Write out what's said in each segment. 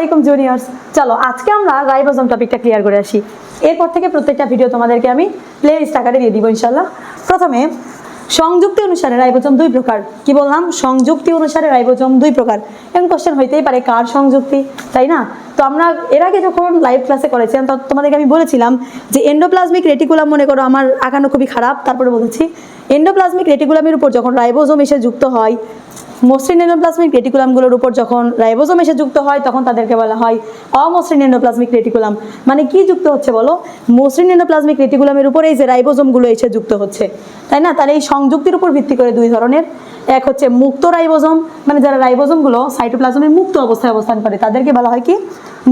আলাইকুম জুনিয়র্স। চলো আজকে আমরা রাইবোজোম টপিকটা ক্লিয়ার করে আসি। এরপর থেকে প্রত্যেকটা ভিডিও তোমাদেরকে আমি প্লে লিস্ট আকারে দিয়ে দিব ইনশাল্লাহ। প্রথমে সংযুক্তি অনুসারে রাইবোজোম দুই প্রকার। কি বললাম? সংযুক্তি অনুসারে রাইবোজোম দুই প্রকার। এমন কোশ্চেন হইতেই পারে কার সংযুক্তি, তাই না? তো আমরা এর আগে যখন লাইভ ক্লাসে করেছিলাম তোমাদেরকে আমি বলেছিলাম যে এন্ডোপ্লাজমিক রেটিকুলাম, মনে করো আমার আঁকানো খুবই খারাপ, তারপরে বলেছি এন্ডোপ্লাজমিক রেটিকুলামের উপর যখন রাইবোজোম এসে যুক্ত হয়, মসৃণ এন্ডোপ্লাজমিক রেটিকুলামগুলোর উপর যখন রাইবোজোম এসে যুক্ত হয় তখন তাদেরকে বলা হয় অমসৃণ এন্ডোপ্লাজমিক রেটিকুলাম। মানে কি যুক্ত হচ্ছে বলো? মসৃণ এন্ডোপ্লাজমিক রেটিকুলামের উপরে এই যে রাইবোজোমগুলো এসে যুক্ত হচ্ছে, তাই না? তাহলে এই সংযুক্তির উপর ভিত্তি করে দুই ধরনের। এক হচ্ছে মুক্ত রাইবোজোম, মানে যারা রাইবোজোমগুলো সাইটোপ্লাজমের মুক্ত অবস্থায় অবস্থান করে তাদেরকে বলা হয় কি?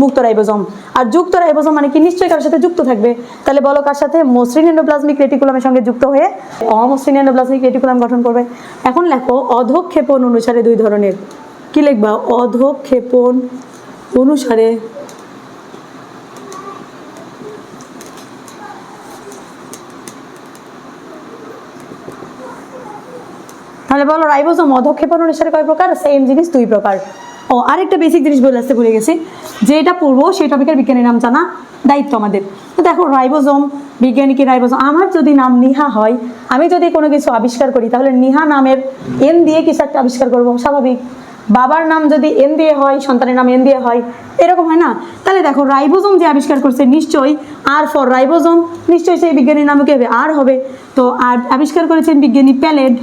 মুক্ত রাইবোজোম। আর যুক্ত রাইবোজোম মানে কি? নিশ্চয়ই কারোর সাথে যুক্ত থাকবে। তাহলে বলো কার সাথে? মসৃণ এন্ডোপ্লাজমিক রেটিকুলামের সঙ্গে যুক্ত হয়ে অমসৃণ এন্ডোপ্লাজমিক রেটিকুলাম গঠন করবে। এখন লেখো অধঃক্ষেপণ অনুসারে দুই ধরনের। কি লিখবা? অধঃক্ষেপণ অনুসারে তাহলে বলো রাইবোজোম অধঃক্ষেপণ অনুসারে কয় প্রকার? সেম জিনিস দুই প্রকার। ও আরেকটা বেসিক জিনিস বলে আসতে ভুলে গেছি, যেটা পূর্ব সেই টপিকের বিজ্ঞানীর নাম জানা দায়িত্ব আমাদের। তো দেখো রাইবোজোম, বিজ্ঞানিক রাইবোজোম। আমার যদি নাম নিহা হয়, আমি যদি কোনো কিছু আবিষ্কার করি তাহলে নিহা নামের এন দিয়ে কিছু একটা আবিষ্কার করবো, স্বাভাবিক। বাবার নাম যদি এন দিয়ে হয়, সন্তানের নাম এন দিয়ে হয়, এরকম হয় না? তাহলে দেখো রাইবোজোম যে আবিষ্কার করছে নিশ্চয়ই আর ফর রাইবোজোম, নিশ্চয়ই সেই বিজ্ঞানীর নামে কি হবে? আর হবে। তো আর আবিষ্কার করেছেন বিজ্ঞানী প্যালেড।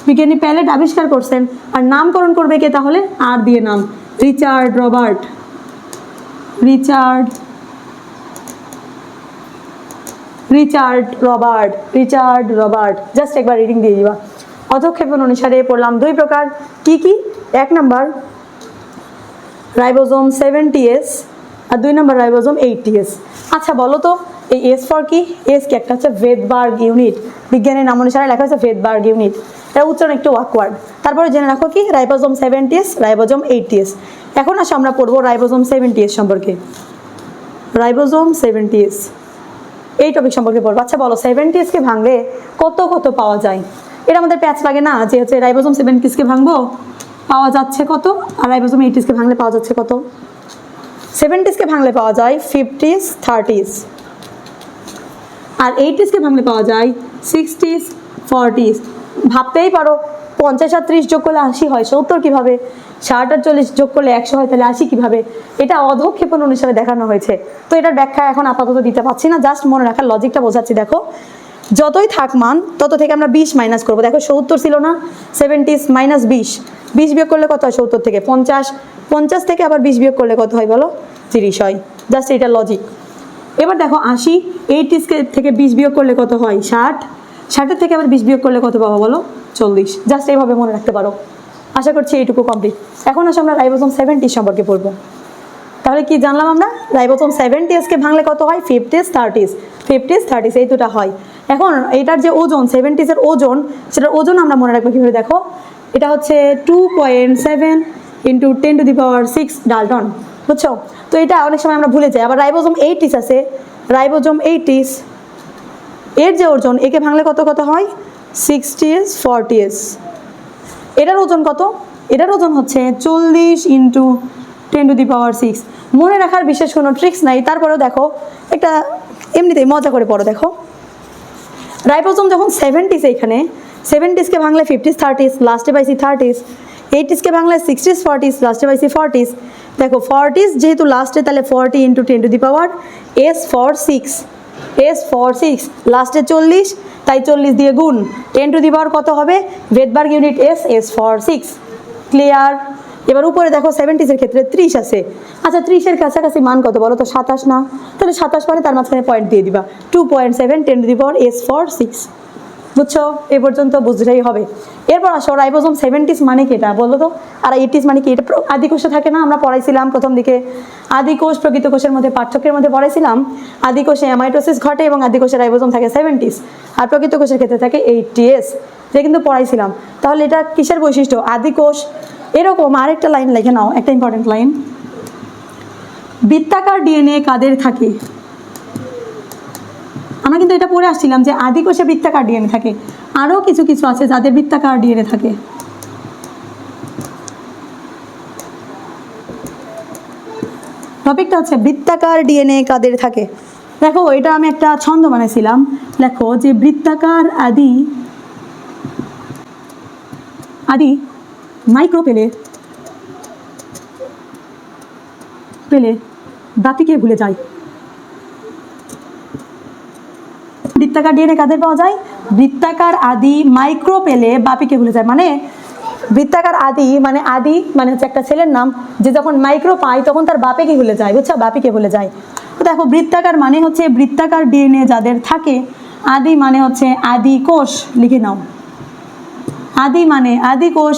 বিজ্ঞানী প্যালেট আবিষ্কার করছেন, আর নামকরণ করবে কে তাহলে? আর দিয়ে নাম, Richard Robert. Richard Robert. Just একবার রিডিং দিয়ে দিবা। অধঃক্ষেপণ অনুসারে পড়লাম দুই প্রকার। কি কি? এক নাম্বার রাইবোজোম 70S আর দুই নাম্বার রাইবোজোম 80S। আচ্ছা বলো তো এই এস ফর কি? এস কি? একটা হচ্ছে ভেদবার্গ ইউনিট। বিজ্ঞানের নাম অনুসারে লেখা হচ্ছে ভেদবার্গ ইউনিট। এটা উচ্চারণ একটু ওয়াকওয়ার্ড। তারপরে জেনে রাখো কি? Ribosome 70S, ribosome 80S। এখন আসো আমরা পড়বো রাইবোজোম 70S সম্পর্কে। রাইবোজোম 70S এই টপিক সম্পর্কে পড়বো। আচ্ছা বলো 70S কে ভাঙলে কত কত পাওয়া যায়? এটা আমাদের প্যাচ লাগে না যে হচ্ছে রাইবোজোম 70S কে ভাঙবো, পাওয়া যাচ্ছে কত, আর রাইবোজোম 80S কে ভাঙলে পাওয়া যাচ্ছে কত? 70S কে ভাঙলে পাওয়া যায় 50s 30s, আর 80s কে ভাঙলে পাওয়া যায় 60s 40s। ভাবতেই পারো 50 আর 30 যোগ করলে 80 হয়, 70 কিভাবে? 60 আর 40 যোগ করলে 100 হয়, তাহলে 80 কিভাবে? এটা অধঃক্ষেপণ অনুসারে দেখানো হয়েছে। তো এটার ব্যাখ্যা এখন আপাতত দিতে পারছি না, জাস্ট মনে রাখার লজিকটা বোঝাচ্ছি। দেখো যতই থাক মান তত থেকে আমরা 20 মাইনাস করবো। দেখো 70 ছিল না, 70s মাইনাস 20 বিয়োগ করলে কত হয়? 70 থেকে 50, 50 থেকে আবার 20 বিয়োগ করলে কত হয় বলো? 30 হয়। জাস্ট এটা লজিক। এবার দেখো 80, 80s থেকে 20 বিয়োগ করলে কত হয়? 60, 60 থেকে আবার 20 বিয়োগ করলে কত পাবো বলো? 40। জাস্ট এইভাবে মনে রাখতে পারো। আশা করছি এইটুকু কমপ্লিট। এখন আসলে আমরা রাইবোজোম 70 সম্পর্কে পড়বো। তাহলে কি জানলাম আমরা? রাইবোজোম 70S কে ভাঙলে কত হয়? 50s 30s, 50s 30s এই দুটা হয়। এখন এটার যে ওজন 70s এর ওজন, সেটার ওজন আমরা মনে রাখবো কীভাবে? দেখো এটা হচ্ছে 2.7 × 10⁶ ডাল্টন, বুঝছো? তো এটা অনেক সময় আমরা ভুলে যাই। আবার রাইবোজোম 80s আছে, রাইবোজোম 80s এর যে ওজন, একে ভাঙলে কত কত হয়? 60s 40s। এটার ওজন কত? এটার ওজন হচ্ছে 40 × 10⁶। মনে রাখার বিশেষ কোনো ট্রিক্স নাই, তারপরেও দেখো একটা এমনিতেই মজা করে পড়ো। দেখো রাইবোজোম যখন 70s, এইখানে 70s কে ভাঙলে 50s 30s, লাস্টে পাইছি 30s। 80s কে ভাঙলে 60s 40s, লাস্টে পাইছি 40s। দেখো 40s যেহেতু লাস্টে, তাহলে 40 × 10⁶, লাস্টে 40, তাই 40 দিয়ে গুণ 10⁻⁴ কত হবে? ভেদবার্গ ইউনিট S ফর 6। ক্লিয়ার? এবার উপরে দেখো 70s এর ক্ষেত্রে 30 আছে। আচ্ছা 30 এর কাছাকাছি মান কত বলো তো? 27 না? তাহলে 27 মানে তার মাঝখানে পয়েন্ট দিয়ে দিবা, 2.7 10⁻⁴ S ফর 6। বুঝছো? এই পর্যন্ত বুঝলেই হবে। এরপর আসো রাইবোজোম 70s মানে কি এটা বলো তো? আর 80s মানে কি? এটা আদিকোষে থাকে না? আমরা পড়াইছিলাম প্রথম দিকে আদিকোষ প্রকৃত কোষের মধ্যে পার্থক্যের মধ্যে পড়াইছিলাম। আদিকোষে অ্যামাইটোসিস ঘটে এবং আদিকোষে রাইবোজোম থাকে 70s, আর প্রকৃত কোষের ক্ষেত্রে থাকে 80s। যে কিন্তু পড়াইছিলাম। তাহলে এটা কিসের বৈশিষ্ট্য? আদিকোষ। এরকম আরেকটা লাইন লিখে নাও, একটা ইম্পর্টেন্ট লাইন। বৃত্তাকার ডিএনএ কাদের থাকে? আমরা কিন্তু এটা পড়ে আসছিলাম যে আদিকোষে বৃত্তাকার ডিএনএ থাকে। আরও কিছু কিছু আছে যাদের বৃত্তাকার ডিএনএ থাকে। টপিকটা হচ্ছে বৃত্তাকার ডিএনএ কাদের থাকে। দেখো এটা আমি একটা ছন্দ বানাইছিলাম, দেখো যে বৃত্তাকার আদি মাইক্রো পেলে বাপিকে ভুলে যায়। বৃত্তাকার ডিএনএ কাদের পাওয়া যায়? বৃত্তাকার আদি মাইক্রো পেলে বাপিকে ভুলে যায়। মানে বৃত্তাকার আদি মানে হচ্ছে একটা ছেলের নাম, যে যখন মাইক্রো পায় তখন তার বাপেকে ভুলে যায়, বুঝছো, বাপিকে ভুলে যায়। তো দেখো বৃত্তাকার মানে হচ্ছে বৃত্তাকার ডিএনএ যাদের থাকে, আদি মানে হচ্ছে আদি কোষ, লিখে নাও। আদি মানে আদি কোষ,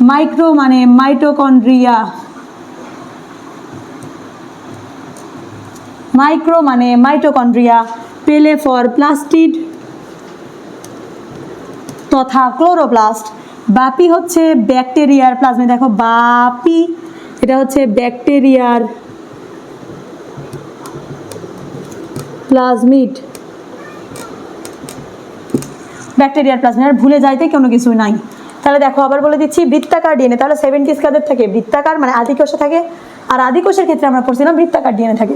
মাইক্রো মানে মাইটোকন্ড্রিয়া, মাইক্রো মানে মাইটোকন্ড্রিয়া, পেলে ফর প্লাস্টিড তথা ক্লোরোপ্লাস্ট, বাপি হচ্ছে ব্যাকটেরিয়ার প্লাজমিড। দেখো বাপি এটা হচ্ছে ব্যাকটেরিয়ার প্লাজমিড, আর ভুলে যাইতে কোনো কিছু নাই। তাহলে দেখো আবার বলে দিচ্ছি বৃত্তাকার ডিএনএ, তাহলে 70s কাদের থাকে? বৃত্তাকার মানে আদি কোষে থাকে, আর আদি কোষের ক্ষেত্রে আমরা পড়ছিলাম বৃত্তাকার ডিএনএ থাকে।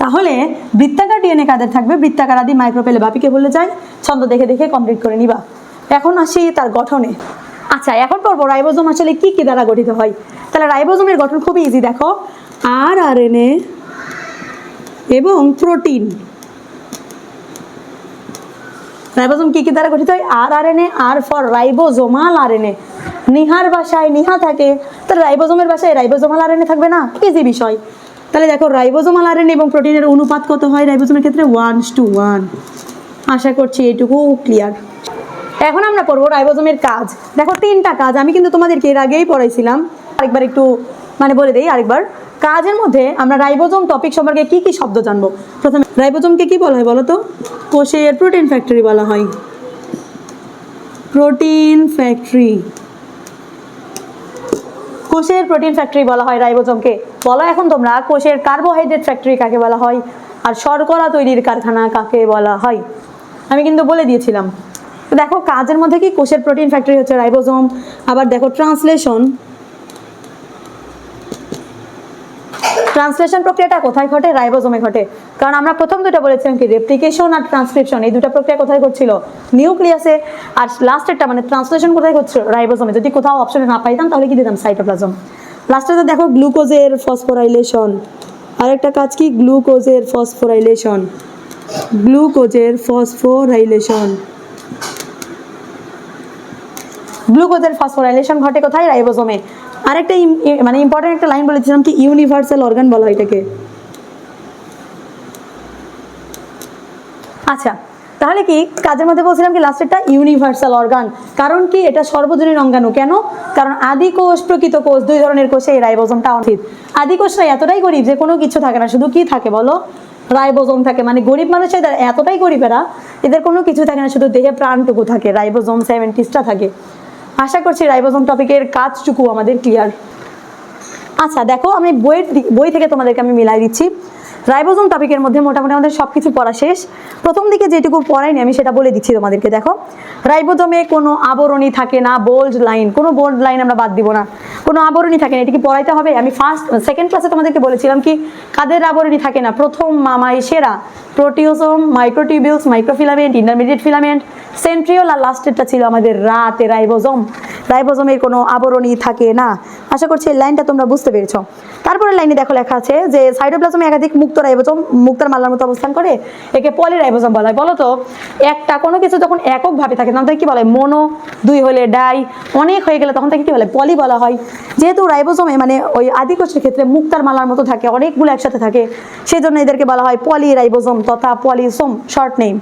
তাহলে বৃত্তাকার ডিএনএ কাদের থাকবে? বৃত্তাকার আদি মাইক্রো পেলে বাপিকে ভুলে যায়। ছন্দ দেখে দেখে কমপ্লিট করে নিবা। এখন আসি তার গঠনে। আচ্ছা, এখন পড়বো রাইবোজোম আসলে কি কি দ্বারা গঠিত হয়। তাহলে রাইবোজোমের গঠন খুবই ইজি, দেখো আরএনএ এবং প্রোটিন। রাইবোজোম কি কি দ্বারা গঠিত হয়? RNA, R for ribosomal RNA. নিহার ভাষায় নিহা থাকে, তাহলে রাইবোজোমের ভাষায় রাইবোজোমাল আরএনএ থাকবে না? ইজি বিষয়। তাহলে দেখো রাইবোজোমাল আরএনএ এবং প্রোটিনের অনুপাত কত হয় রাইবোজোমের ক্ষেত্রে? 1:1। আশা করছি এইটুকু ক্লিয়ার। এখন আমরা পড়বো রাইবোজোমের কাজ। দেখো 3টা কাজ, আমি কিন্তু তোমাদেরকে এর আগেই পড়াইছিলাম, আরেকবার একটু বলে দেই আরেকবার। কাজের মধ্যে আমরা রাইবোজোম টপিক সম্পর্কে কি কি শব্দ জানবো। প্রথমে রাইবোজোমকে কি বলা হয় বলো তো? কোষের প্রোটিন ফ্যাক্টরি বলা হয়। প্রোটিন ফ্যাক্টরি, কোষের প্রোটিন ফ্যাক্টরি বলা হয় রাইবোজোমকে। বলো এখন তোমরা, কোষের কার্বোহাইড্রেট ফ্যাক্টরি কাকে বলা হয়, আর শর্করা তৈরির কারখানা কাকে বলা হয়? আমি কিন্তু বলে দিয়েছিলাম। তো দেখো কাজের মধ্যে কি কোষের প্রোটিন ফ্যাক্টরি হচ্ছে রাইবোজোম। আবার দেখো ট্রান্সলেশন প্রক্রিয়াটা কোথায় ঘটে? রাইবোজোমে ঘটে। কারণ আমরা প্রথম দুটো বলেছিলাম কি, রেপ্লিকেশন আর ট্রান্সক্রিপশন, এই দুটো প্রক্রিয়া কোথায় ঘটছিল? নিউক্লিয়াসে। আর লাস্টেরটা মানে ট্রান্সলেশন কোথায় ঘটছিল? রাইবোজোমে। যদি কোথাও অপশনে না পাইতাম তাহলে কি দিতাম? সাইটোপ্লাজম। লাস্টে দেখো গ্লুকোজের ফসফোরাইলেশন, আরেকটা কাজ কি? গ্লুকোজের ফসফোরাইলেশন ঘটে কোথায়? রাইবোজোমে। আরেকটা ইম্পর্টেন্ট একটা লাইন বলেছিলাম কি, ইউনিভার্সাল অর্গান বলা হয় এটাকে। আচ্ছা, তাহলে কি কাজের মধ্যে বলছিলাম কি লাস্টেরটা ইউনিভার্সাল অর্গান, কারণ কি এটা সর্বজনীন অঙ্গাণু। কেন? কারণ আদি কোষ প্রকৃত কোষ দুই ধরনের কোষে এই রাইবোজোমটা অনুষ্ঠিত। আদি কোষরা এতটাই গরিব যে কোনো কিছু থাকে না, শুধু কি থাকে বলো? রাইবোজোম থাকে। মানে গরিব মানুষ এতটাই গরিব এদের কোনো কিছু থাকে না, শুধু দেহে প্রাণটুকু থাকে। রাইবোজোম 70টা থাকে। আশা করছি রাইবোজোম টপিকের কাজটুকু আমাদের ক্লিয়ার। আচ্ছা দেখো, আমি বই থেকে তোমাদেরকে আমি মিলাই দিচ্ছি। রাইবোজোম টপিকের মধ্যে মোটামুটি আমাদের সব কিছু পড়া শেষ। প্রথম দিকে যেটুকু পড়াইনি আমি সেটা বলে দিচ্ছি তোমাদেরকে। দেখো রাইবোজোমে কোনো আবরণী থাকে না, কোনো বোল্ড লাইন আমরা বাদ দিব না, কোনো আবরণী থাকে না। এটা কি পড়াইতে হবে? আমি সেকেন্ড ক্লাসে তোমাদেরকে বলেছিলাম কি কাদের আবরণী থাকে না। প্রথম মামাই সেরা, proteasome, microtubules, microfilament, intermediate filament, centriole, আর লাস্টেরটা ছিল আমাদের রাইবোজোমের কোনো আবরণী থাকে না। আশা করছি এই লাইনটা তোমরা বুঝতে পেরেছো। তারপরে লাইনে দেখো লেখা আছে যে সাইটোপ্লাজমে একাধিক মুক্ত রাইবোজোম মুক্তার মালার মতো অবস্থান করে, একে পলিরাইবোজোম বলা হয়। বলো তো, একটা কোনো কিছু যখন এককভাবে থাকে তখন তাকে কি বলে? মোনো। দুই হলে ডাই, অনেক হয়ে গেলে তখন তাকে কি বলে? পলি বলা হয়। যেহেতু রাইবোজোমে ওই আদি কোষের ক্ষেত্রে মুক্তার মালার মতো থাকে, অনেকগুলো একসাথে থাকে, সেই জন্য এদেরকে বলা হয় পলিরাইবোজোম তথা পলিসোম, শর্ট নেম।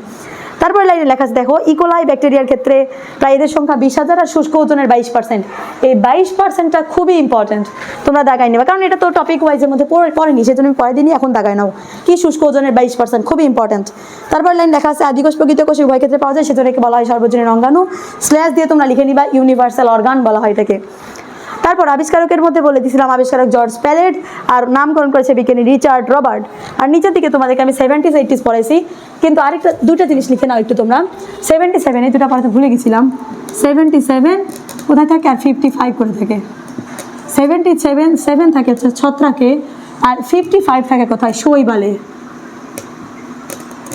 তারপরে লাইনে লেখা আছে দেখো, ইকোলাই ব্যাকটেরিয়ার ক্ষেত্রে প্রায় এদের সংখ্যা 20,000 আর শুষ্ক ওজনের 22%। এই 22%টা খুবই ইম্পর্টেন্ট, তোমরা দাগাই নেবে, কারণ এটা তো টপিক ওয়াইজের মধ্যে পড়েনি, সেজন্য আমি পরে দিনই এখন দাগাই নাও কি শুষ্ক ওজনের 22%, খুবই ইম্পর্টেন্ট। তারপর লাইন লেখা আছে আদিকোষ প্রকৃত কোষ উভয় ক্ষেত্রে পাওয়া যায়, সেজন্য বলা হয় সর্বজনীন অঙ্গাণু। স্ল্যাশ দিয়ে তোমরা লিখে নিবা ইউনিভার্সাল অর্গান বলা হয় এটাকে। তারপর আবিষ্কারকের মধ্যে বলে দিয়েছিলাম আবিষ্কারক জর্জ প্যালেট, আর নামকরণ করেছে বিজ্ঞানী রিচার্ড রবার্ট। আর নিচের দিকে তোমাদেরকে আমি 70s 80s পড়াইছি, কিন্তু আরেকটা দুটো জিনিস লিখে নাও একটু তোমরা। 77 এই দুটো পড়াতে ভুলে গেছিলাম। 77 কোথায় থাকে আর 55 করে থাকে। 77 থাকে হচ্ছে ছত্রাকে, আর 55 থাকে কোথায়? শৈবালে,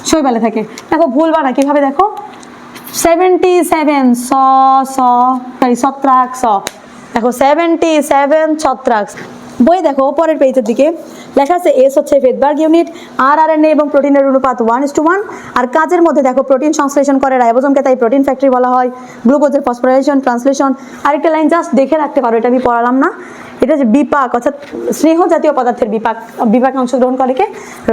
শৈবালে থাকে। দেখো ভুলবা না, কিভাবে দেখো, 77 ছত্রাক দেখো 77 ছত্রাক। বই দেখো পরের পেজের দিকে লেখা আছে এস হচ্ছে ভেদবার্গ ইউনিট, RNA এবং প্রোটিনের অনুপাত 1:1। আর কাজের মধ্যে দেখো প্রোটিন সংশ্লেষণ করে রাইবোজোমকে, তাই প্রোটিন ফ্যাক্টরি বলা হয়। গ্লুকোজের ফসফোরাইলেশন ট্রান্সলেশন। আরেকটা লাইন জাস্ট দেখে রাখতে পারো, এটা আমি পড়ালাম না। এটা যে বিপাক অর্থাৎ স্নেহ জাতীয় পদার্থের বিপাকে অংশগ্রহণ করে কে?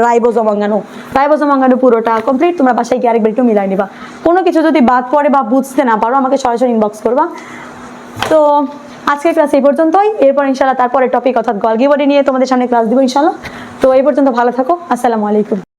রাইবোজোম অঙ্গাণু। রাইবোজোম অঙ্গাণু পুরোটা কমপ্লিট। তোমরা বাসায় গিয়ে আরেকবার একটু মিলাই নিবা। কোনো কিছু যদি বাদ পড়ে বা বুঝতে না পারো আমাকে সরাসরি ইনবক্স করবা। তো আজকের ক্লাস এই পর্যন্তই। এরপর ইনশাল্লাহ তারপরে টপিক অর্থাৎ গলগি বডি নিয়ে তোমাদের সামনে ক্লাস দিব ইনশাল্লাহ। তো এই পর্যন্ত ভালো থাকো। আসসালামু আলাইকুম।